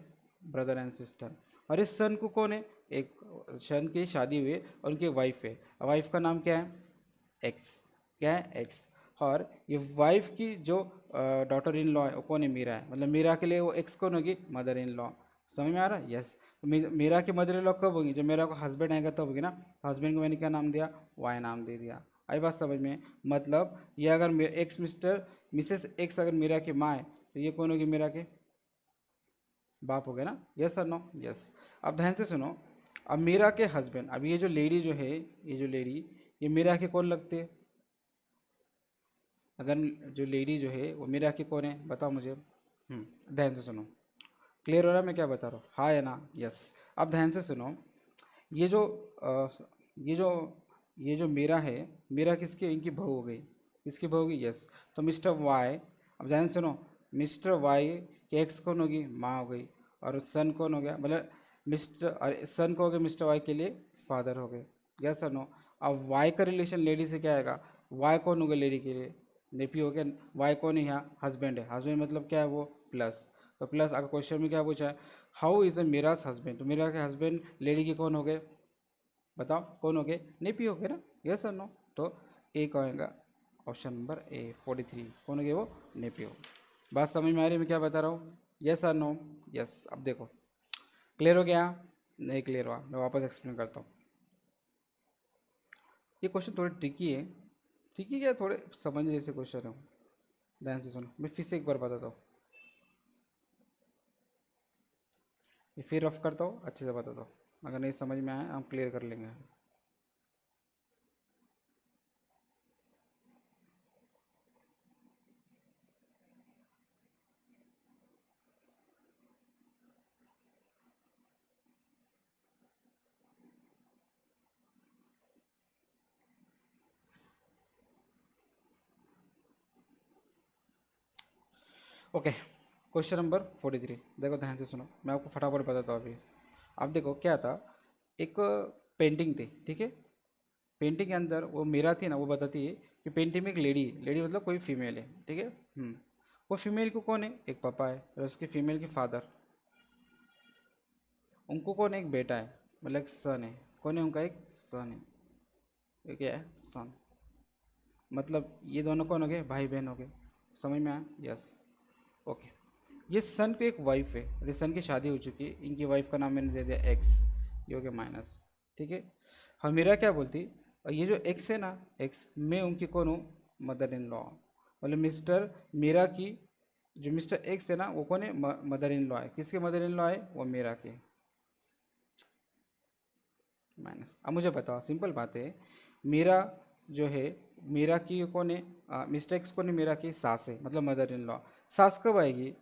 ब्रदर एंड सिस्टर। और इस सन को कौन है? एक सन की शादी हुई है और उनकी वाइफ है। वाइफ का नाम क्या है? एक्स। क्या है? एक्स। और ये वाइफ की जो डॉटर इन लॉ है वो कौन है? मीरा है। मतलब मीरा के लिए वो एक्स कौन होगी? Mother in law. समझ में आ रहा है? यस। तो मीरा की मदर इन लॉ कब होगी? जब मेरा को हस्बैंड आएगा तब होगी ना। हस्बैंड को मैंने क्या नाम दिया? वाई नाम दे दिया। आई बात समझ में? मतलब ये अगर एक्स मिस्टर मिसेस एक्स अगर मीरा की माँ है, तो ये कौन होगी? मीरा के बाप हो गए ना। यस और नो? यस। अब ध्यान से सुनो, अब मीरा के हस्बैंड, अब ये जो लेडी जो है, ये जो लेडी, ये मीरा के कौन लगते हैं? अगर जो लेडी जो है वो मीरा की कौन है बताओ मुझे। ध्यान से सुनो, क्लियर हो रहा है मैं क्या बता रहा हूँ? हाँ या ना? यस। अब ध्यान से सुनो, ये जो अ, ये जो ये जो मीरा है, मीरा किसकी? इनकी बहू हो गई। किसकी बहू होगी? यस। तो मिस्टर वाई, अब ध्यान से सुनो, मिस्टर वाई की एक्स कौन होगी? माँ हो गई। और सन कौन हो गया? मतलब मिस्टर और सन को हो गया मिस्टर वाई के लिए फादर हो गए। यस और नो? अब वाई का रिलेशन लेडी से क्या आएगा? वाई कौन हो गया लेडी के लिए? नेपी हो गया। वाई कौन है यहाँ? हस्बैंड है। हस्बैंड मतलब क्या है? वो प्लस। तो प्लस अगर क्वेश्चन में क्या पूछा है? How is a Meera's husband, तो मीरा के हस्बैंड लेडी के कौन हो गए बताओ? कौन हो गए? नेपी हो गए ना। यस और नो? तो ए का होगा ऑप्शन नंबर ए 43, कौन हो गए? वो नेपी हो। बात समझ में आ रही है मैं क्या बता रहा हूँ? यस और नो? यस। अब देखो, क्लियर हो गया? नहीं क्लियर हुआ, मैं वापस एक्सप्लेन करता हूँ। ये क्वेश्चन थोड़े ट्रिकी है। ट्रिकी क्या, थोड़े समझ जैसे क्वेश्चन है। ध्यान से सुनो, मैं फिर से एक बार बताता हूँ, ये फिर रफ करता हूँ, अच्छे से बताता हूँ। अगर नहीं समझ में आया हम क्लियर कर लेंगे। ओके, क्वेश्चन नंबर 43, देखो ध्यान से सुनो, मैं आपको फटाफट बताता हूँ अभी। आप देखो क्या था, एक पेंटिंग थी, ठीक है। पेंटिंग के अंदर वो मीरा थी ना, वो बताती है कि पेंटिंग में एक लेडी है, लेडी मतलब कोई फीमेल है, ठीक है। वो फीमेल को कौन है? एक पापा है, और उसके फीमेल के फादर। उनको कौन है? एक बेटा है, मतलब एक सन है। कौन है उनका? एक सन है। ये क्या है? सन। मतलब ये दोनों कौन हो गए? भाई बहन हो गए। समझ में आया? यस। ओके। ये सन पे एक वाइफ है, और सन की शादी हो चुकी है, इनकी वाइफ का नाम मैंने दे दिया एक्स, ये हो गया माइनस, ठीक है। हाँ, मेरा क्या बोलती, और ये जो एक्स है ना, एक्स, मैं उनकी कौन हूँ? Mother in law. मतलब मिस्टर मीरा की जो मिस्टर एक्स है ना वो कौन है, मदर इन लॉ है। किसके मदर इन लॉ है, वो मीरा के। माइनस। अब मुझे बताओ, सिंपल बात है, मीरा जो है, मीरा की कौन है, मिस्टर एक्स कौन है, मीरा की सास है, मतलब मदर इन लॉ। सास कब आएगी,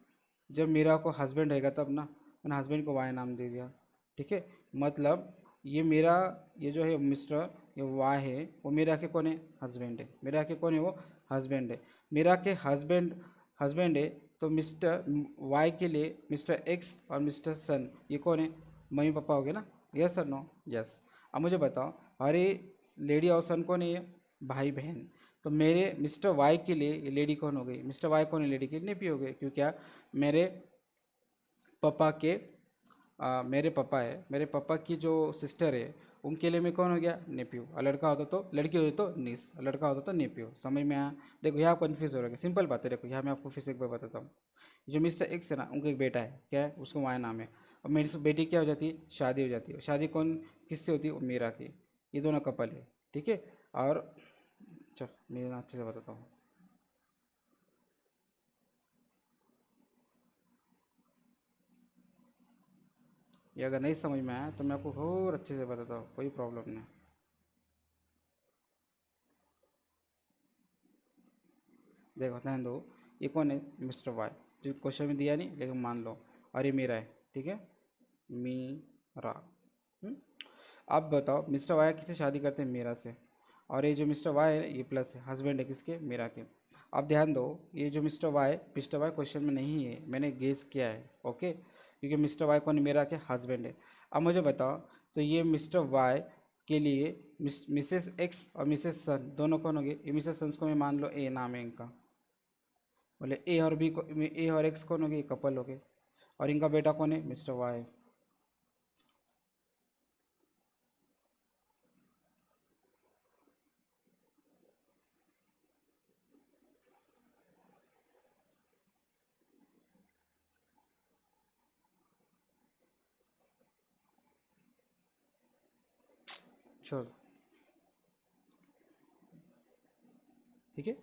जब मीरा को हस्बैंड रहेगा तब ना। मैंने हस्बैंड को वाई नाम दे दिया, ठीक है। मतलब ये मेरा, ये जो है मिस्टर, ये वाई है, वो मेरा के कौन है, हस्बैंड है। मेरा के कौन है, वो हस्बैंड है। मेरा के हस्बैंड, हस्बैंड है, तो मिस्टर वाई के लिए मिस्टर एक्स और मिस्टर सन ये कौन है, मम्मी पापा हो गए ना। यस और नो, यस। अब मुझे बताओ, अरे लेडी और सन कौन है, ये भाई बहन। तो मेरे मिस्टर वाई के लिए ये लेडी कौन हो गई, मिस्टर वाई कौन है, लेडी के नेपी हो गए। क्यों, क्या, मेरे पापा के मेरे पापा है, मेरे पापा की जो सिस्टर है उनके लिए मैं कौन हो गया, नेप्यू। और लड़का होता तो, लड़की होती तो नीस, लड़का होता तो नेप्यू। समझ में आया। देखो यहाँ कन्फ्यूज हो रहा है, सिंपल बात है। देखो यहाँ मैं आपको फिर से एक बार बताता हूँ। जो मिस्टर एक्स है ना, उनका एक बेटा है, क्या है, उसको माया नाम है। और मेरी से बेटी क्या हो जाती है, शादी हो जाती है। शादी कौन, किससे होती है, वो मीरा की। ये दोनों कपल है, ठीक है। और चल मैं ना अच्छे से बताता हूँ। ये अगर नहीं समझ में आया तो मैं आपको और अच्छे से बताता हूँ, कोई प्रॉब्लम नहीं। देखो ध्यान दो, ये कौन है, मिस्टर वाई, जो क्वेश्चन में दिया नहीं लेकिन मान लो। और ये मेरा है, ठीक है, मीरा। अब बताओ, मिस्टर वाई किससे शादी करते हैं, मीरा से। और ये जो मिस्टर वाई है ये प्लस है, हस्बैंड है किसके, मीरा के। अब ध्यान दो, ये जो मिस्टर वाई क्वेश्चन में नहीं है, मैंने गेस किया है, ओके। क्योंकि मिस्टर वाई कौन है, मीरा के हस्बैंड है। अब मुझे बताओ, तो ये मिस्टर वाई के लिए मिसेस एक्स और मिसेस सन दोनों कौन हो गए, ये मिसेस सन्स को मैं मान लो ए नाम है इनका। बोले ए और बी को, ए और एक्स कौन हो गए, कपल हो गए। और इनका बेटा कौन है, मिस्टर वाई। छोड़, ठीक है।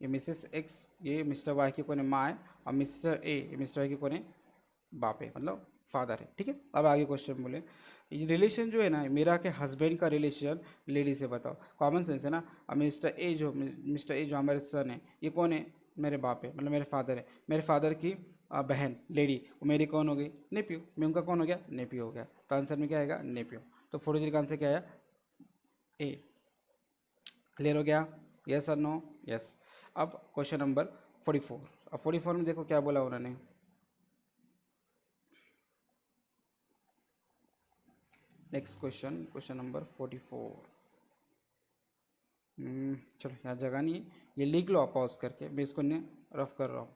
ये मिसेस एक्स, ये मिस्टर वाई की कौन है, माँ है। और मिस्टर ए, ये मिस्टर वाई की कौन है, बाप है, मतलब फादर है, ठीक है। अब आगे क्वेश्चन बोले, ये रिलेशन जो है ना, मेरा के हस्बैंड का रिलेशन लेडी से बताओ। कॉमन सेंस है ना। अब मिस्टर ए जो हमारे सन है, ये कौन है, मेरे बाप है, मतलब मेरे फादर है। मेरे फादर की बहन लेडी, वो मेरी कौन हो गई, नेप्यू। मैं उनका कौन हो गया, नेप्यू हो गया। तो आंसर में क्या आएगा, नेप्यू। तो 43 का आंसर क्या आया, ए। क्लियर हो गया, यस और नो, यस। अब क्वेश्चन नंबर 44। अब 44 में देखो क्या बोला उन्होंने। Next question, question number 44। चलो यहाँ जगह नहीं है, ये लिख लो आप पॉज करके, मैं इसको ने रफ कर रहा हूँ।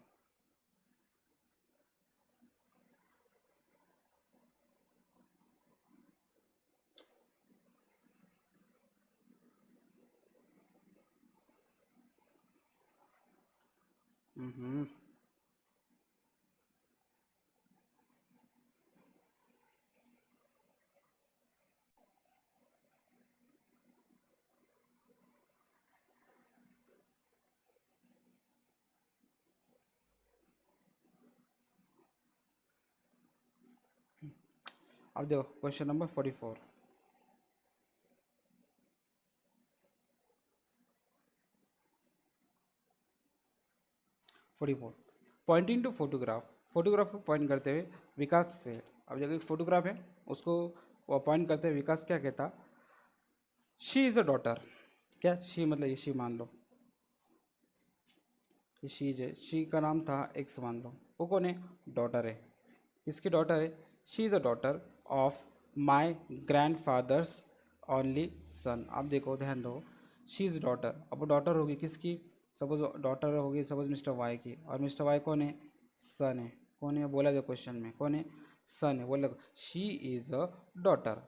हम्म, अब देखो question number 44। 44, pointing to photograph. Photograph को पॉइंट करते हुए विकास से, अब देखो एक फोटोग्राफ है, उसको वो पॉइंट करते हुए विकास क्या कहता, शी इज़ अ डॉटर। क्या शी, मतलब ये शी मान लो, ये शी है, शी का नाम था एक्स मान लो, वो कौन है, डॉटर है। किसकी डॉटर है, she is a daughter of my grand fathers only son. अब देखो ध्यान दो, शी इज़ डॉटर, अब वो डॉटर होगी किसकी, सपोज डॉटर होगी सपोज मिस्टर वाई की। और मिस्टर वाई कौन है, सन है। कौन है, बोला जो क्वेश्चन में कौन है, सन है। बोला शी इज़ अ डॉटर,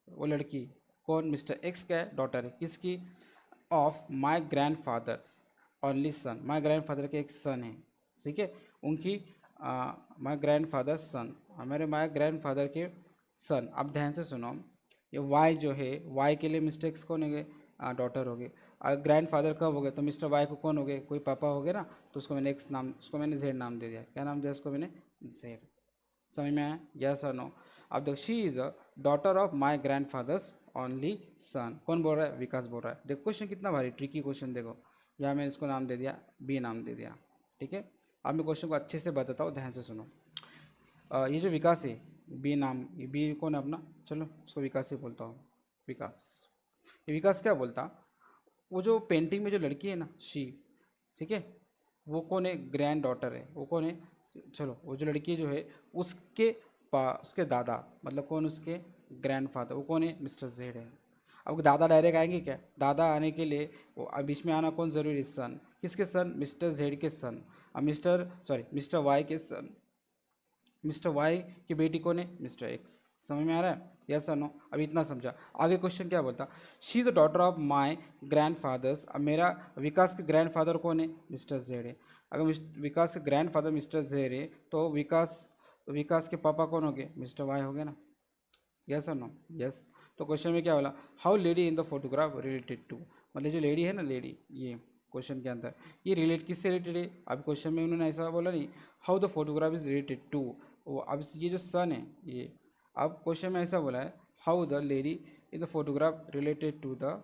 वो लड़की। कौन, मिस्टर एक्स क्या है, डॉटर है किसकी, of my grand fathers only son, my grand father के एक सन है, ठीक है। उनकी माई ग्रैंड फादर सन, हमारे माई ग्रैंड फादर के सन। अब ध्यान से सुनो, ये वाई जो है, वाई के लिए मिस्टेक्स कौन है, डॉटर हो गए। ग्रैंडफादर कब हो गए तो मिस्टर वाई को कौन हो गए, कोई पापा हो गए ना, तो उसको मैंने एक्स नाम, उसको मैंने जेड नाम दे दिया। क्या नाम दिया उसको मैंने, जेड। समझ में आया, यस और नो? अब देखो, she is a daughter of my grand fathers only son. कौन बोल रहा है, विकास बोल रहा है। देखो क्वेश्चन कितना भारी ट्रिकी क्वेश्चन, देखो यहाँ मैंने इसको नाम दे दिया, बी नाम दे दिया, ठीक है। अब मैं क्वेश्चन को अच्छे से बताता हूँ, ध्यान से सुनो। ये जो विकास है, बी नाम, ये बी कौन है अपना, चलो उसको विकास ही बोलता हूँ, विकास। ये विकास क्या बोलता, वो जो पेंटिंग में जो लड़की है ना, शी, ठीक है, वो कौन है, ग्रैंड डॉटर है, वो कौन है, चलो वो जो लड़की जो है उसके उसके दादा, मतलब कौन, उसके ग्रैंडफादर, वो कौन है, मिस्टर जेड है। अब दादा डायरेक्ट आएंगे क्या, दादा आने के लिए वो बीच में आना कौन ज़रूरी, सन। किसके सन, मिस्टर जेड के सन। अब मिस्टर वाई के सन, मिस्टर वाई की बेटी कौन है, मिस्टर एक्स। समझ में आ रहा है, यस और नो? अभी इतना समझा। आगे क्वेश्चन क्या बोलता, she is a daughter of my grandfather's. अब मेरा विकास के ग्रैंड फादर कौन है, मिस्टर जेड है। अगर विकास के ग्रैंड फादर मिस्टर जेड है तो विकास के पापा कौन हो गए, मिस्टर वाई हो गए ना, यस और नो? यस। तो क्वेश्चन में क्या बोला, how lady in the photograph related to, मतलब जो लेडी है ना, लेडी, ये क्वेश्चन के अंदर ये रिलेट किससे रिलेटेड है। अब क्वेश्चन में उन्होंने ऐसा बोला नहीं, how the photograph is related to, वो अब ये जो सन है ये, अब क्वेश्चन में ऐसा बोला है, how the lady in the photograph related to the,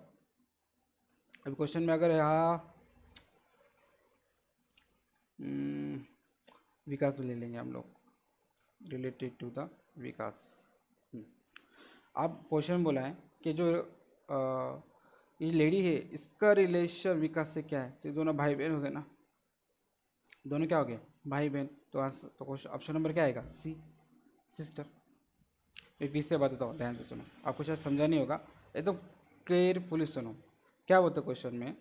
अब क्वेश्चन में अगर यहाँ विकास ले लेंगे हम लोग, रिलेटेड टू द विकास। अब क्वेश्चन में बोला है कि जो ये लेडी है इसका रिलेशन विकास से क्या है, तो ये दोनों भाई बहन हो गए ना, दोनों क्या हो गए, भाई बहन। तो तो क्वेश्चन ऑप्शन नंबर क्या आएगा, सी, सिस्टर। मैं फिर से बताता हूँ, ध्यान से सुनो, आपको शायद समझा नहीं होगा, एकदम केयरफुली सुनो। क्या बोलते हैं क्वेश्चन में,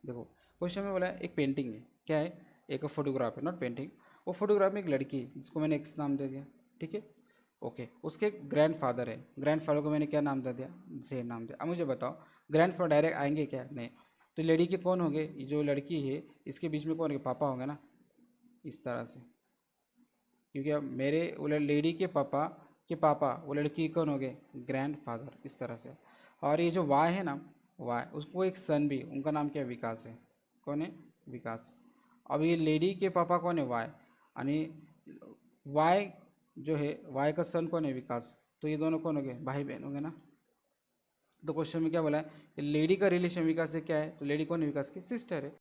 देखो क्वेश्चन में बोला है एक पेंटिंग है, क्या है, एक फोटोग्राफ है, नॉट पेंटिंग। वो फोटोग्राफ में एक लड़की है जिसको मैंने एक्स नाम दे दिया, ठीक है, ओके। उसके ग्रैंडफादर है, ग्रैंडफादर को मैंने क्या नाम दे दिया, जे नाम दिया। अब मुझे बताओ ग्रैंडफादर डायरेक्ट आएंगे क्या, नहीं। तो लेडी के कौन होंगे, जो लड़की है इसके बीच में कौन होंगे, पापा होंगे ना, इस तरह से। क्योंकि अब मेरे वो लेडी के पापा वो लड़की कौन हो गए, ग्रैंड फादर, इस तरह से। और ये जो वाई है ना, वाई, उसको एक सन भी, उनका नाम क्या है, विकास है। कौन है, विकास। अब ये लेडी के पापा कौन है, वाई, यानी वाई जो है, वाई का सन कौन है, विकास। तो ये दोनों कौन हो गए, भाई बहन हो गए ना। तो क्वेश्चन में क्या बोला है, लेडी का रिलेशन विकास से क्या है, तो लेडी कौन है, विकास की सिस्टर है।